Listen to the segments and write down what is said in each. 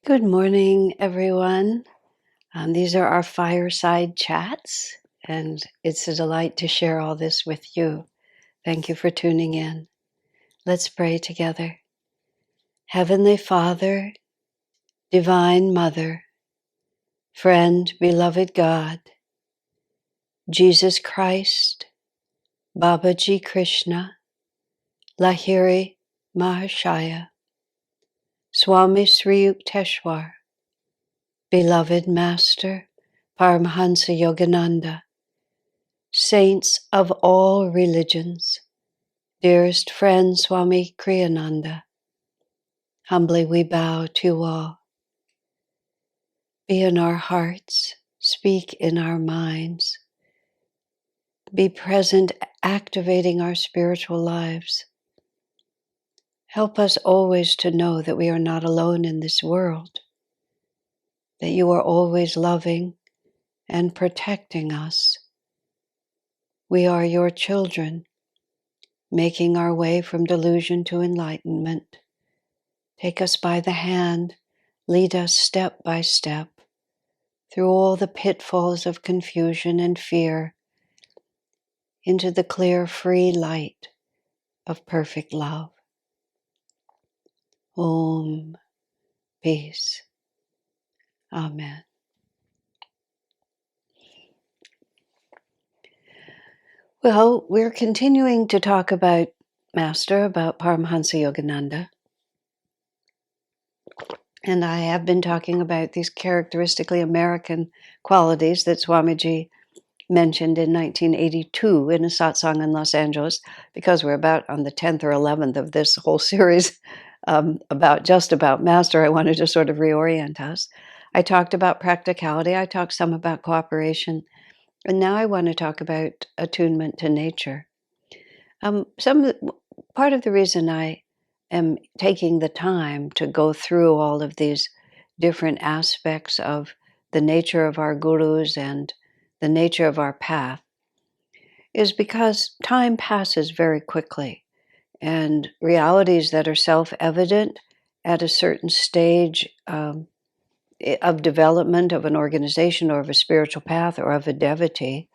Good morning, everyone. These are our fireside chats, and it's a delight to share all this with you. Thank you for tuning in. Let's pray together. Heavenly Father, Divine Mother, Friend, Beloved God, Jesus Christ, Babaji Krishna, Lahiri Mahashaya, Swami Sri Yukteswar, Beloved Master, Paramhansa Yogananda, Saints of all religions, dearest friend Swami Kriyananda, humbly we bow to you all. Be in our hearts, speak in our minds, be present, activating our spiritual lives. Help us always to know that we are not alone in this world, that you are always loving and protecting us. We are your children, making our way from delusion to enlightenment. Take us by the hand, lead us step by step through all the pitfalls of confusion and fear into the clear, free light of perfect love. Om. Peace. Amen. Well, we're continuing to talk about Master, about Paramhansa Yogananda. And I have been talking about these characteristically American qualities that Swamiji mentioned in 1982 in a satsang in Los Angeles, because we're about on the 10th or 11th of this whole series about Master. I wanted to sort of reorient us. I talked about practicality. I talked some about cooperation. And now I want to talk about attunement to nature. Part of the reason I am taking the time to go through all of these different aspects of the nature of our gurus and the nature of our path is because time passes very quickly, and realities that are self-evident at a certain stage of development of an organization or of a spiritual path or of a devotee,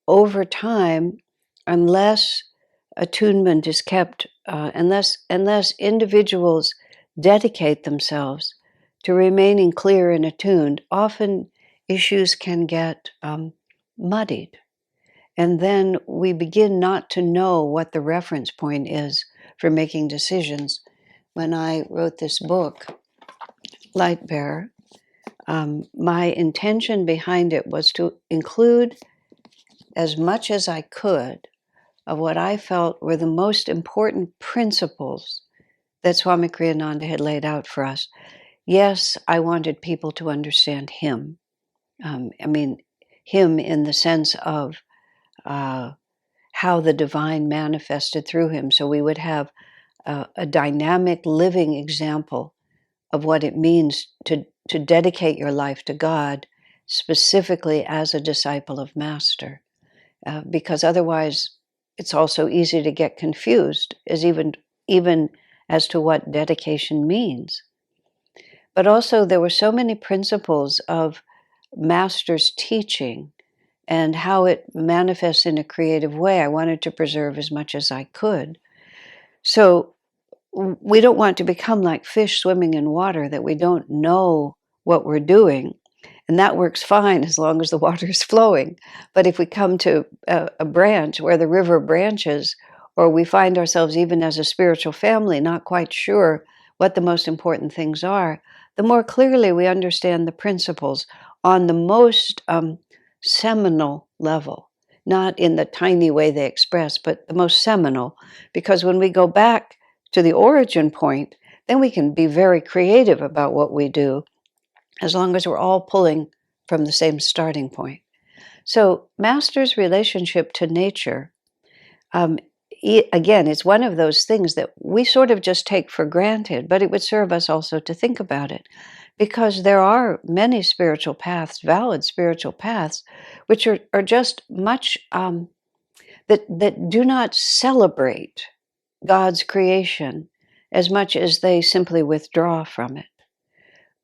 over time, unless attunement is kept, unless individuals dedicate themselves to remaining clear and attuned, often issues can get muddied. And then we begin not to know what the reference point is for making decisions. When I wrote this book, Lightbearer, my intention behind it was to include as much as I could of what I felt were the most important principles that Swami Kriyananda had laid out for us. Yes, I wanted people to understand him. Him in the sense of how the divine manifested through him. So we would have a dynamic living example of what it means to dedicate your life to God, specifically as a disciple of Master. Because otherwise, it's also easy to get confused as even as to what dedication means. But also, there were so many principles of Master's teaching and how it manifests in a creative way. I wanted to preserve as much as I could. So we don't want to become like fish swimming in water, that we don't know what we're doing. And that works fine as long as the water is flowing. But if we come to a branch where the river branches, or we find ourselves even as a spiritual family not quite sure what the most important things are, the more clearly we understand the principles on the most seminal level, not in the tiny way they express, but the most seminal. Because when we go back to the origin point, then we can be very creative about what we do, as long as we're all pulling from the same starting point. So Master's relationship to nature, again, it's one of those things that we sort of just take for granted, but it would serve us also to think about it, because there are many spiritual paths, valid spiritual paths, which are just much, that do not celebrate God's creation as much as they simply withdraw from it.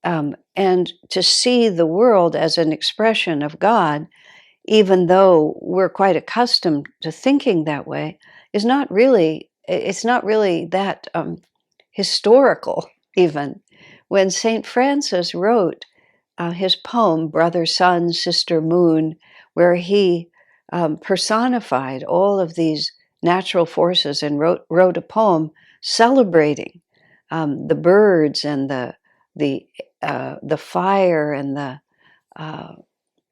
And to see the world as an expression of God, even though we're quite accustomed to thinking that way, is not really, it's not really that historical, even. When St. Francis wrote his poem, Brother Sun, Sister Moon, where he personified all of these natural forces and wrote a poem celebrating the birds and the fire and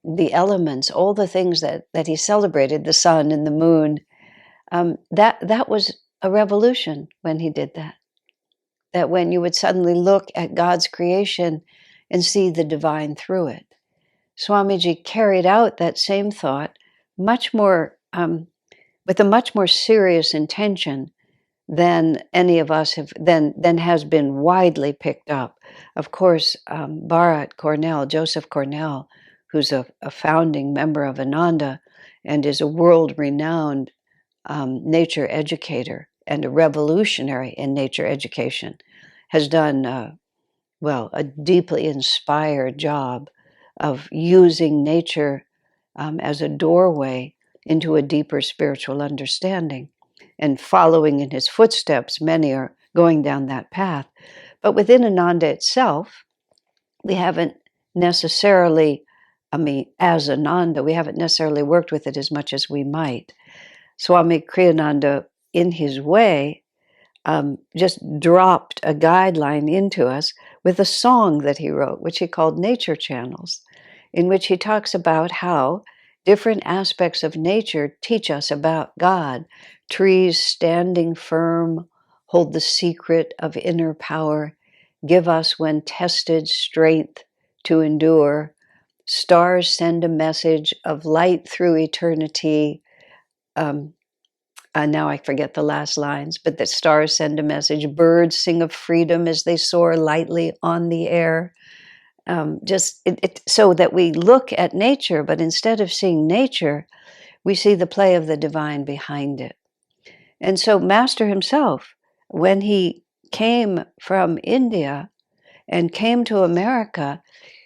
the elements, all the things that he celebrated, the sun and the moon. That was a revolution when he did that. That when you would suddenly look at God's creation and see the divine through it. Swamiji carried out that same thought much more with a much more serious intention than any of us have than has been widely picked up. Of course, Bharat Cornell, Joseph Cornell, who's a founding member of Ananda and is a world-renowned nature educator and a revolutionary in nature education, has done a deeply inspired job of using nature as a doorway into a deeper spiritual understanding. And following in his footsteps, many are going down that path. But within Ananda itself, we haven't necessarily, as Ananda, we haven't necessarily worked with it as much as we might. Swami Kriyananda, in his way, just dropped a guideline into us with a song that he wrote, which he called Nature Channels, in which he talks about how different aspects of nature teach us about God. Trees standing firm hold the secret of inner power, give us when tested strength to endure. Stars send a message of light through eternity. Now I forget the last lines, but the stars send a message. Birds sing of freedom as they soar lightly on the air. So that we look at nature, but instead of seeing nature, we see the play of the divine behind it. And so Master himself, when he came from India and came to America,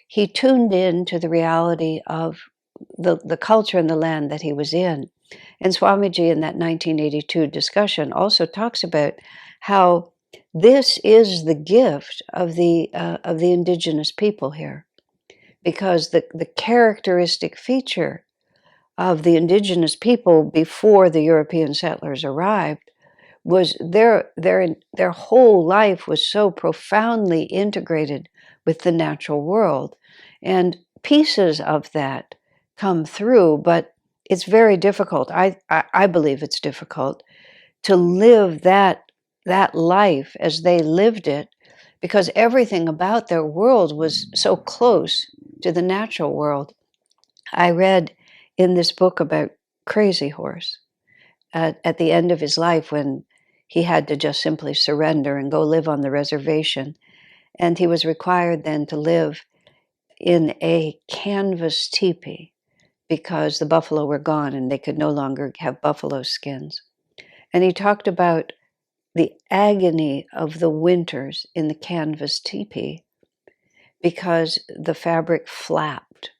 he tuned in to the reality of the culture and the land that he was in. And Swamiji, in that 1982 discussion, also talks about how this is the gift of the indigenous people here, because the characteristic feature of the indigenous people before the European settlers arrived was their whole life was so profoundly integrated with the natural world, and pieces of that come through, but it's very difficult. I believe it's difficult to live that life as they lived it, because everything about their world was so close to the natural world. I read in this book about Crazy Horse at the end of his life, when he had to just simply surrender and go live on the reservation. And he was required then to live in a canvas teepee because the buffalo were gone and they could no longer have buffalo skins. And he talked about the agony of the winters in the canvas teepee because the fabric flapped.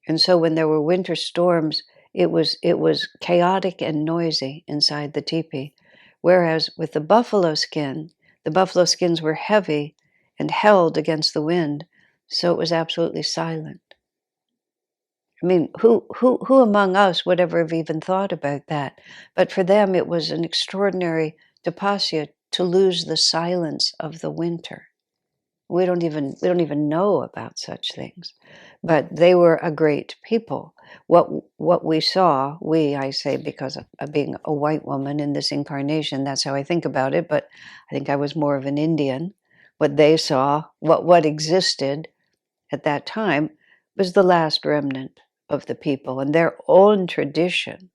And so when there were winter storms, it was chaotic and noisy inside the teepee. Whereas with the buffalo skins were heavy and held against the wind, so it was absolutely silent. I mean, who among us would ever have even thought about that? But for them, it was an extraordinary tapasya to lose the silence of the winter. We don't even know about such things, but they were a great people. What we saw, I say because of being a white woman in this incarnation, that's how I think about it. But I think I was more of an Indian. What they saw, what existed at that time, was the last remnant of the people, and their own tradition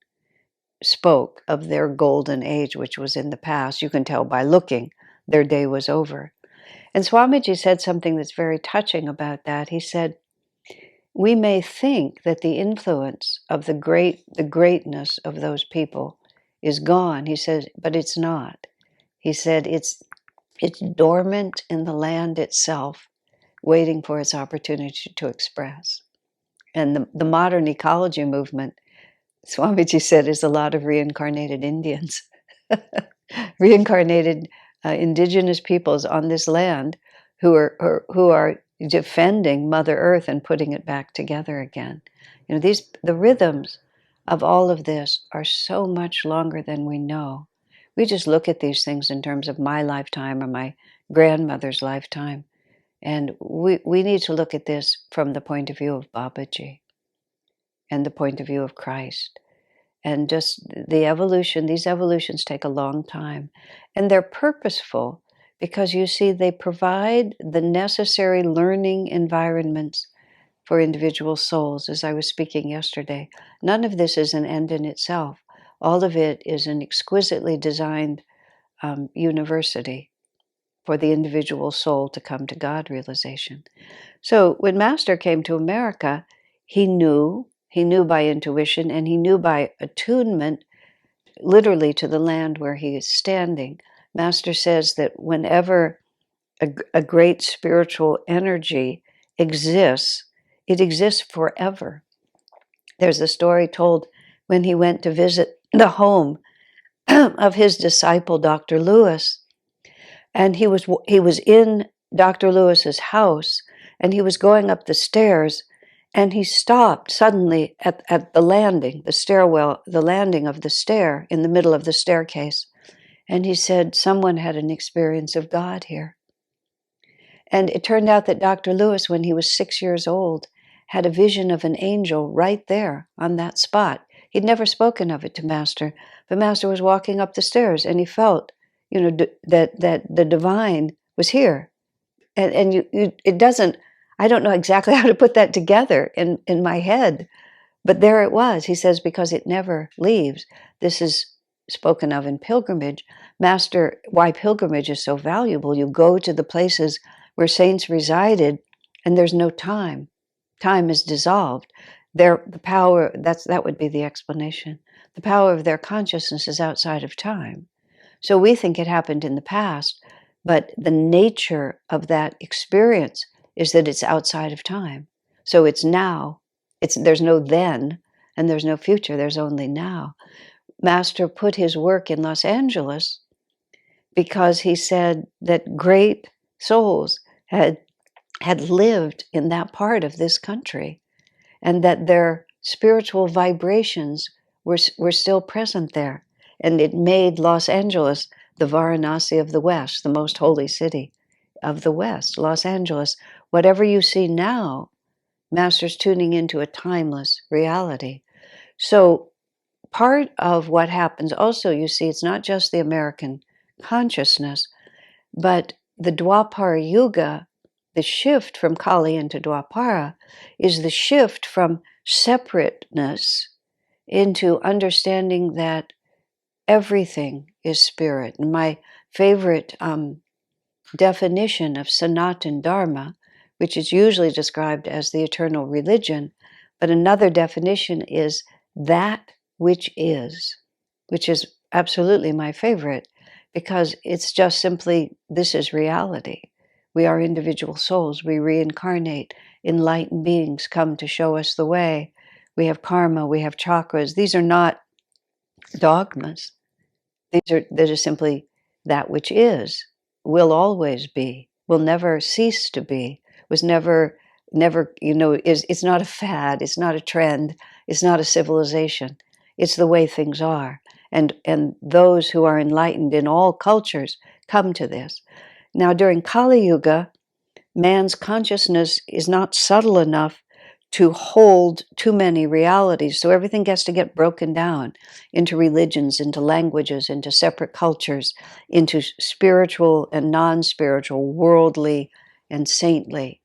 spoke of their golden age, which was in the past. You can tell by looking; their day was over. And Swamiji said something that's very touching about that. He said, we may think that the influence of the greatness of those people is gone. He says, but it's not. He said it's dormant in the land itself, waiting for its opportunity to express. And the modern ecology movement, Swamiji said, is a lot of reincarnated Indians, reincarnated indigenous peoples on this land who are defending Mother Earth and putting it back together again. The rhythms of all of this are so much longer than we know. We just look at these things in terms of my lifetime or my grandmother's lifetime. And we need to look at this from the point of view of Babaji and the point of view of Christ. And just the evolution, these evolutions take a long time. And they're purposeful because, you see, they provide the necessary learning environments for individual souls, as I was speaking yesterday. None of this is an end in itself. All of it is an exquisitely designed university for the individual soul to come to God realization. So when Master came to America, he knew by intuition, and he knew by attunement, literally to the land where he is standing. Master says that whenever a great spiritual energy exists, it exists forever. There's a story told when he went to visit the home of his disciple, Dr. Lewis, and he was in Dr. Lewis's house, and he was going up the stairs, and he stopped suddenly at the landing, the stairwell, the landing of the stair in the middle of the staircase. And he said, someone had an experience of God here. And it turned out that Dr. Lewis, when he was 6 years old, had a vision of an angel right there on that spot. He'd never spoken of it to Master, but Master was walking up the stairs, and he felt, that the divine was here. And it doesn't, I don't know exactly how to put that together in my head, but there it was. He says, because it never leaves. This is spoken of in pilgrimage. Master, why pilgrimage is so valuable. You go to the places where saints resided, and there's no time. Time is dissolved. The power, that would be the explanation. The power of their consciousness is outside of time. So we think it happened in the past, but the nature of that experience is that it's outside of time. So it's now. There's no then, and there's no future. There's only now. Master put his work in Los Angeles because he said that great souls had lived in that part of this country, and that their spiritual vibrations were still present there. And it made Los Angeles the Varanasi of the West, the most holy city of the West, Los Angeles. Whatever you see now, Master's tuning into a timeless reality. So part of what happens also, you see, it's not just the American consciousness, but the Dwapara Yuga, the shift from Kali into Dwapara, is the shift from separateness into understanding that everything is spirit. And my favorite definition of Sanatan Dharma, which is usually described as the eternal religion, but another definition is that which is absolutely my favorite, because it's just simply, this is reality. We are individual souls. We reincarnate. Enlightened beings come to show us the way. We have karma. We have chakras. These are not dogmas. These are simply that which is, will always be, will never cease to be, was never, it's not a fad, it's not a trend, it's not a civilization. It's the way things are. And those who are enlightened in all cultures come to this. Now, during Kali Yuga, man's consciousness is not subtle enough to hold too many realities. So everything gets to get broken down into religions, into languages, into separate cultures, into spiritual and non-spiritual, worldly and saintly.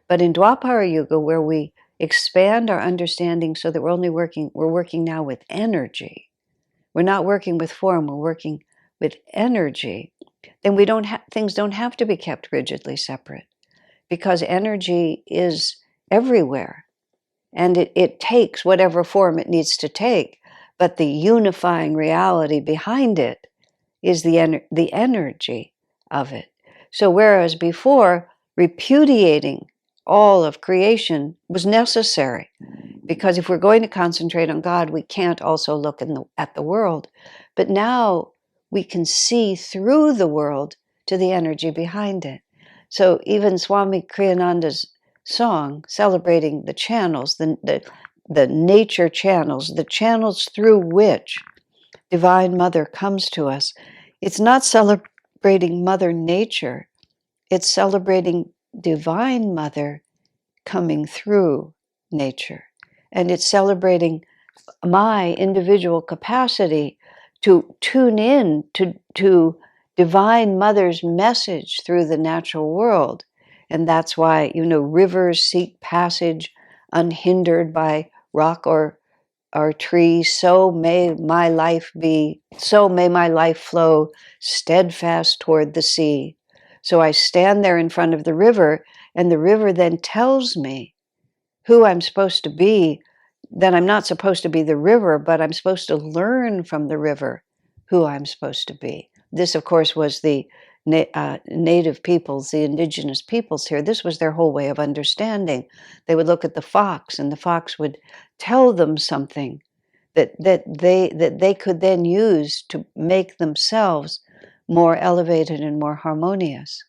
But in Dwapara Yuga, where we expand our understanding so that we're working now with energy. We're not working with form, we're working with energy. Then things don't have to be kept rigidly separate, because energy is everywhere, and it takes whatever form it needs to take, but the unifying reality behind it is the energy of it. So whereas before repudiating all of creation was necessary, because if we're going to concentrate on God, we can't also look at the world. But now we can see through the world to the energy behind it. So even Swami Kriyananda's song celebrating the channels, the nature channels, the channels through which Divine Mother comes to us, it's not celebrating Mother Nature, it's celebrating Divine Mother coming through nature. And it's celebrating my individual capacity to tune in to Divine Mother's message through the natural world. And that's why, rivers seek passage unhindered by rock or tree. So may my life flow steadfast toward the sea. So I stand there in front of the river, and the river then tells me who I'm supposed to be, that I'm not supposed to be the river, but I'm supposed to learn from the river who I'm supposed to be. This, of course, was the native peoples, the indigenous peoples here. This was their whole way of understanding. They would look at the fox, and the fox would tell them something that they could then use to make themselves more elevated and more harmonious.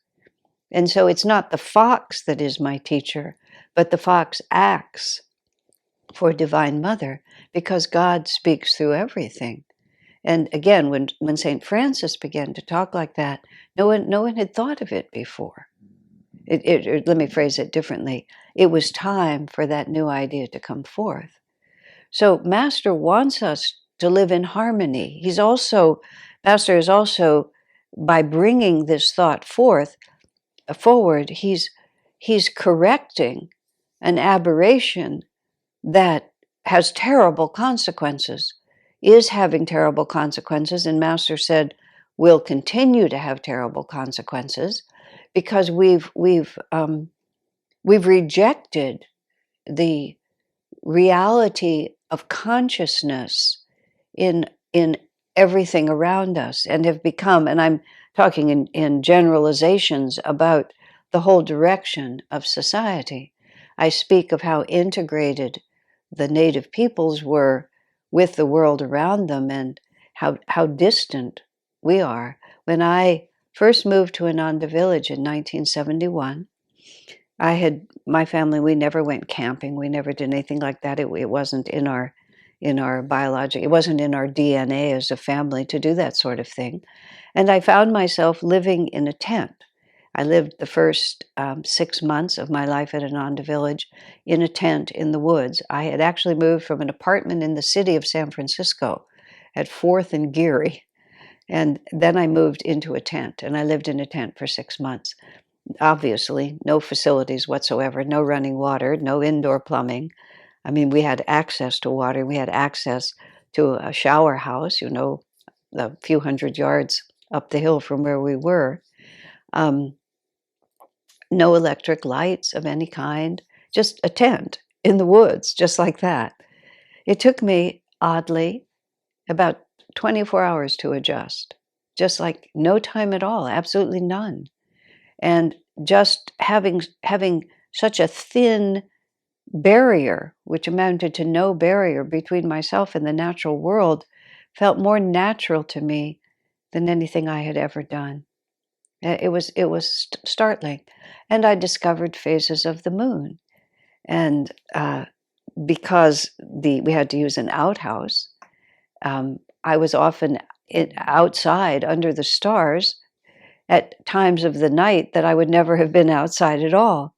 And so it's not the fox that is my teacher, but the fox acts for Divine Mother, because God speaks through everything. And again, when St. Francis began to talk like that, no one had thought of it before. Let me phrase it differently. It was time for that new idea to come forth. So Master wants us to live in harmony. Master is also, by bringing this thought forward, he's correcting an aberration that has terrible consequences, is having terrible consequences, and Master said will continue to have terrible consequences, because we've rejected the reality of consciousness in everything around us, and have become, and I'm talking in generalizations about the whole direction of society. I speak of how integrated the native peoples were with the world around them, and how distant we are. When I first moved to Ananda Village in 1971, my family, we never went camping. We never did anything like that. It wasn't in our biologic, it wasn't in our DNA as a family to do that sort of thing. And I found myself living in a tent. I lived the first 6 months of my life at Ananda Village in a tent in the woods. I had actually moved from an apartment in the city of San Francisco at 4th and Geary. And then I moved into a tent, and I lived in a tent for 6 months. Obviously, no facilities whatsoever, no running water, no indoor plumbing. I mean, we had access to water. We had access to a shower house, a few hundred yards up the hill from where we were. No electric lights of any kind, just a tent in the woods, just like that. It took me, oddly, about 24 hours to adjust, just like no time at all, absolutely none. And just having such a thin barrier, which amounted to no barrier between myself and the natural world, felt more natural to me than anything I had ever done. It was startling. And I discovered phases of the moon. And because we had to use an outhouse, I was often outside under the stars at times of the night that I would never have been outside at all.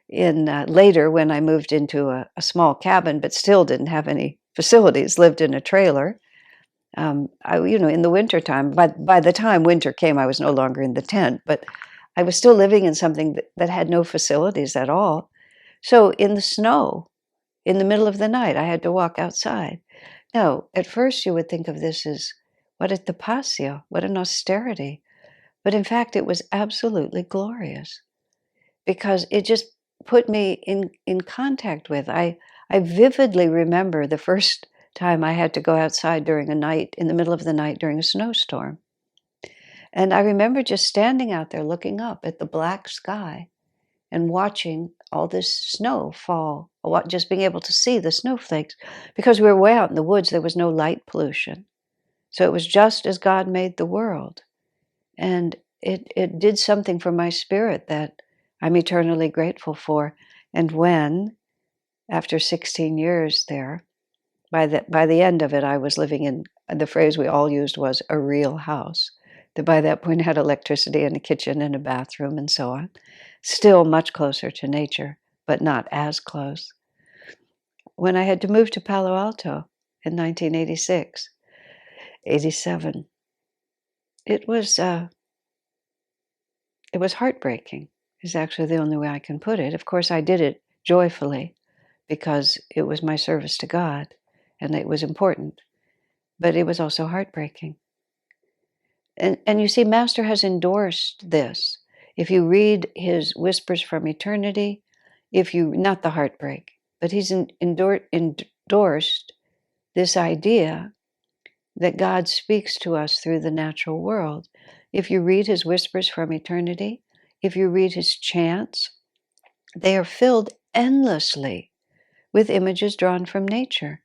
Later, when I moved into a small cabin, but still didn't have any facilities, lived in a trailer. In the wintertime, by the time winter came, I was no longer in the tent, but I was still living in something that had no facilities at all. So in the snow, in the middle of the night, I had to walk outside. Now, at first you would think of this as, what a tapasya, what an austerity. But in fact, it was absolutely glorious, because it just put me in contact with. I vividly remember the first time I had to go outside during a night, in the middle of the night during a snowstorm. And I remember just standing out there looking up at the black sky and watching all this snow fall, just being able to see the snowflakes. Because we were way out in the woods, there was no light pollution. So it was just as God made the world. And it did something for my spirit that I'm eternally grateful for. And when, after 16 years there, by the end of it, I was living in, the phrase we all used was a real house. That by that point had electricity and a kitchen and a bathroom and so on. Still much closer to nature, but not as close. When I had to move to Palo Alto in 1986, 87, it was heartbreaking, is actually the only way I can put it. Of course, I did it joyfully because it was my service to God and it was important, but it was also heartbreaking. And you see, Master has endorsed this. If you read his Whispers from Eternity, not the heartbreak, but he's endorsed this idea that God speaks to us through the natural world. If you read his Whispers from Eternity, if you read his chants, they are filled endlessly with images drawn from nature.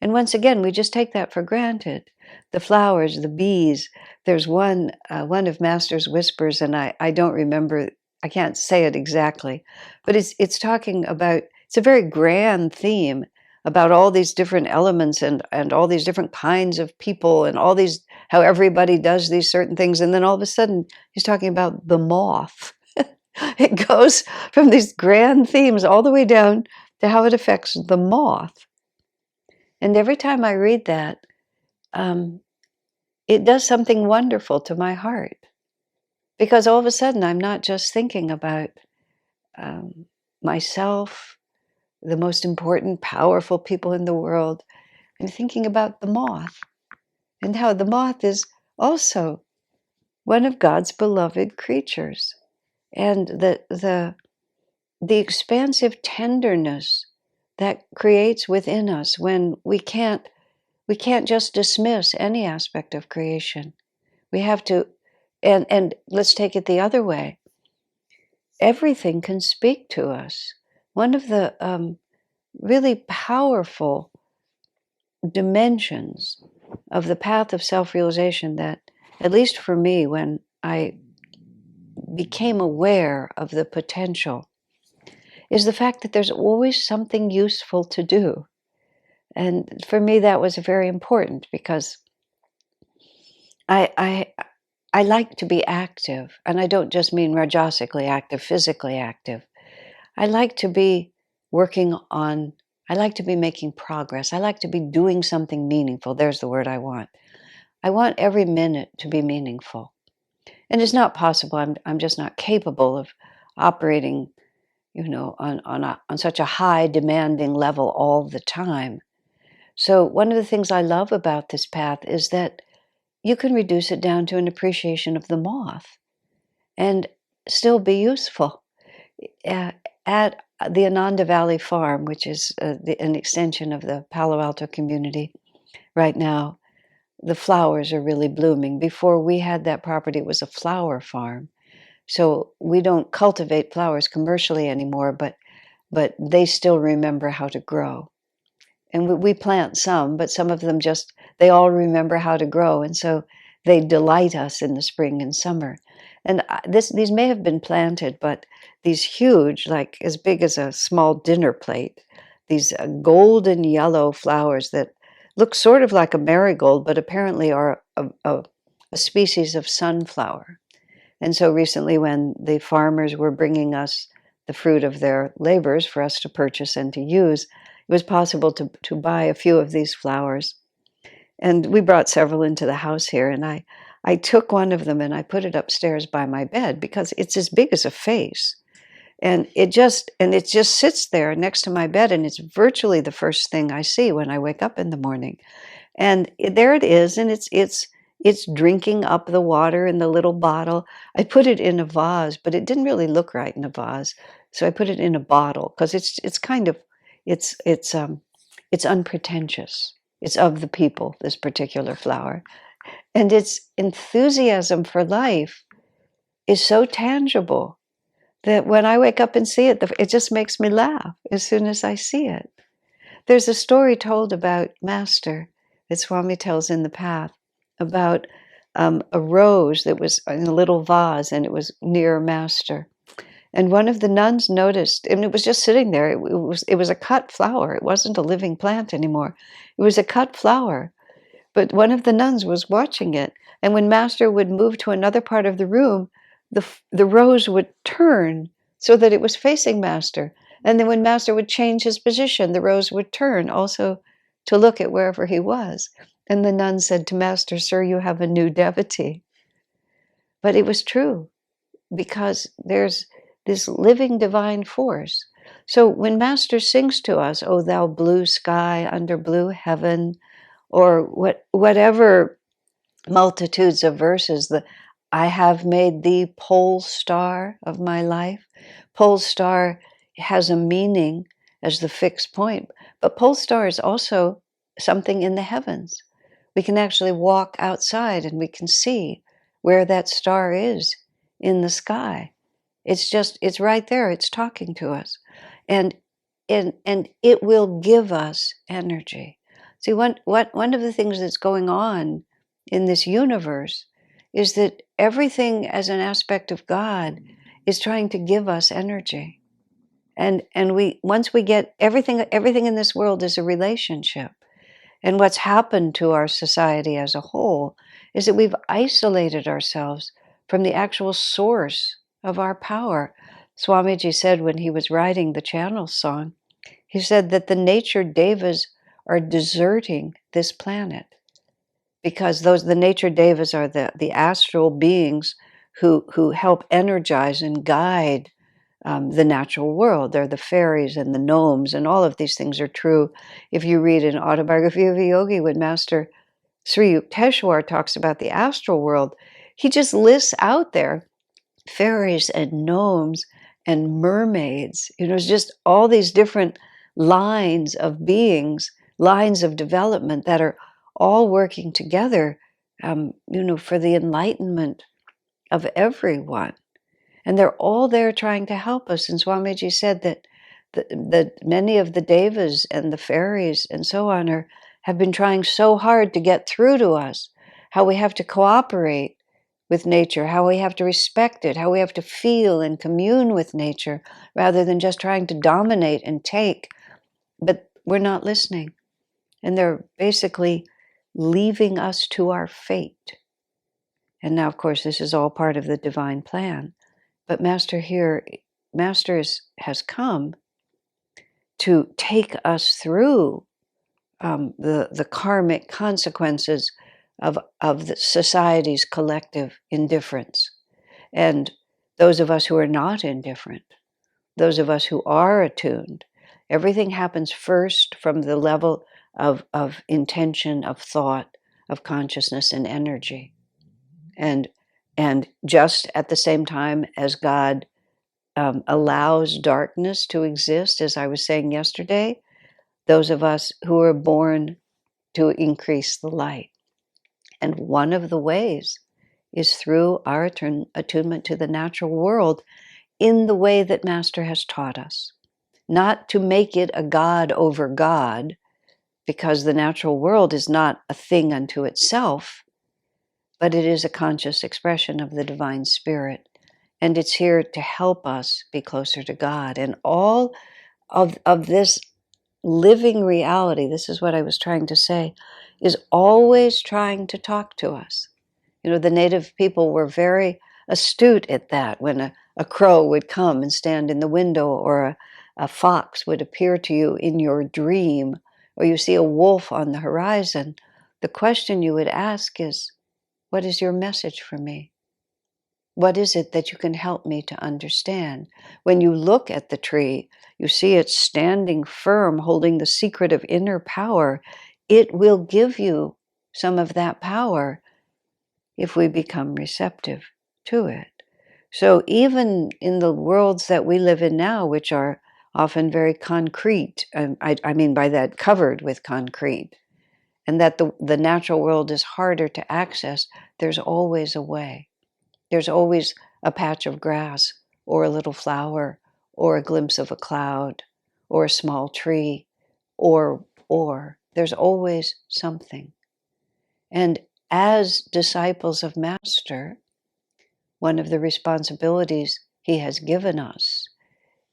And once again, we just take that for granted. The flowers, the bees. There's one of Master's Whispers, and I don't remember, I can't say it exactly, but it's talking about, it's a very grand theme about all these different elements and all these different kinds of people and all these, how everybody does these certain things. And then all of a sudden, he's talking about the moth. It goes from these grand themes all the way down to how it affects the moth. And every time I read that, it does something wonderful to my heart. Because all of a sudden, I'm not just thinking about myself, the most important, powerful people in the world. I'm thinking about the moth and how the moth is also one of God's beloved creatures. And the expansive tenderness that creates within us when we can't just dismiss any aspect of creation. We have to, and let's take it the other way. Everything can speak to us. One of the really powerful dimensions of the path of self-realization that, at least for me, when I became aware of the potential, is the fact that there's always something useful to do. And for me, that was very important because I like to be active, and I don't just mean rajasically active, physically active. I like to be I like to be making progress. I like to be doing something meaningful. There's the word I want. I want every minute to be meaningful. And it's not possible. I'm just not capable of operating, on such a high demanding level all the time. So one of the things I love about this path is that you can reduce it down to an appreciation of the moth and still be useful. At the Ananda Valley Farm, which is an extension of the Palo Alto community right now, the flowers are really blooming. Before we had that property, it was a flower farm. So we don't cultivate flowers commercially anymore, but they still remember how to grow. And we plant some, but some of them they all remember how to grow. And so they delight us in the spring and summer. And these may have been planted, but these huge, like as big as a small dinner plate, these golden yellow flowers that look sort of like a marigold, but apparently are a species of sunflower. And so recently when the farmers were bringing us the fruit of their labors for us to purchase and to use, it was possible to buy a few of these flowers. And we brought several into the house here, and I took one of them and I put it upstairs by my bed because it's as big as a face. And it just sits there next to my bed, and it's virtually the first thing I see when I wake up in the morning. And there it is, and it's drinking up the water in the little bottle. I put it in a vase, but it didn't really look right in a vase, so I put it in a bottle because it's unpretentious. It's of the people, this particular flower, and its enthusiasm for life is so tangible that when I wake up and see it, it just makes me laugh as soon as I see it. There's a story told about Master that Swami tells in the Path about a rose that was in a little vase and it was near Master. And one of the nuns noticed, and it was just sitting there. It was a cut flower. It wasn't a living plant anymore. It was a cut flower. But one of the nuns was watching it, and when Master would move to another part of the room, the rose would turn so that it was facing Master. And then when Master would change his position, the rose would turn also to look at wherever he was. And the nun said to Master, "Sir, you have a new devotee." But it was true, because there's this living divine force. So when Master sings to us, "O thou blue sky under blue heaven," or whatever multitudes of verses, I have made thee pole star of my life. Pole star has a meaning as the fixed point, but pole star is also something in the heavens. We can actually walk outside and we can see where that star is in the sky. It's right there. It's talking to us. And it will give us energy. See, one of the things that's going on in this universe is that everything as an aspect of God is trying to give us energy. And once we get everything in this world is a relationship. And what's happened to our society as a whole is that we've isolated ourselves from the actual source of our power. Swamiji said when he was writing the Channel song, he said that the nature devas are deserting this planet, because the nature devas are the astral beings who help energize and guide the natural world. They're the fairies and the gnomes, and all of these things are true. If you read an Autobiography of a Yogi, when Master Sri Yukteswar talks about the astral world, he just lists out there fairies and gnomes and mermaids. It's just all these different lines of beings, lines of development that are all working together, for the enlightenment of everyone. And they're all there trying to help us. And Swamiji said that many of the devas and the fairies and so on have been trying so hard to get through to us, how we have to cooperate with nature, how we have to respect it, how we have to feel and commune with nature, rather than just trying to dominate and take. But we're not listening. And they're basically leaving us to our fate. And now, of course, this is all part of the divine plan. But Master has come to take us through the karmic consequences of the society's collective indifference. And those of us who are not indifferent, those of us who are attuned, everything happens first from the level of intention, of thought, of consciousness and energy. And just at the same time as God allows darkness to exist, as I was saying yesterday, those of us who are born to increase the light. And one of the ways is through our attunement to the natural world in the way that Master has taught us. Not to make it a God over God, because the natural world is not a thing unto itself, but it is a conscious expression of the divine spirit. And it's here to help us be closer to God. And all of this living reality, this is what I was trying to say, is always trying to talk to us. The native people were very astute at that. When a crow would come and stand in the window, or a fox would appear to you in your dream, or you see a wolf on the horizon, the question you would ask is, what is your message for me? What is it that you can help me to understand? When you look at the tree, you see it standing firm, holding the secret of inner power. It will give you some of that power if we become receptive to it. So even in the worlds that we live in now, which are often very concrete, I mean by that covered with concrete, and that the natural world is harder to access, there's always a way. There's always a patch of grass or a little flower, or a glimpse of a cloud, or a small tree, or. There's always something. And as disciples of Master, one of the responsibilities he has given us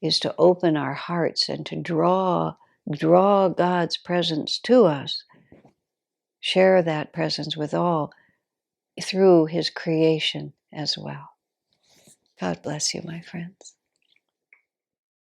is to open our hearts and to draw God's presence to us, share that presence with all through his creation as well. God bless you, my friends.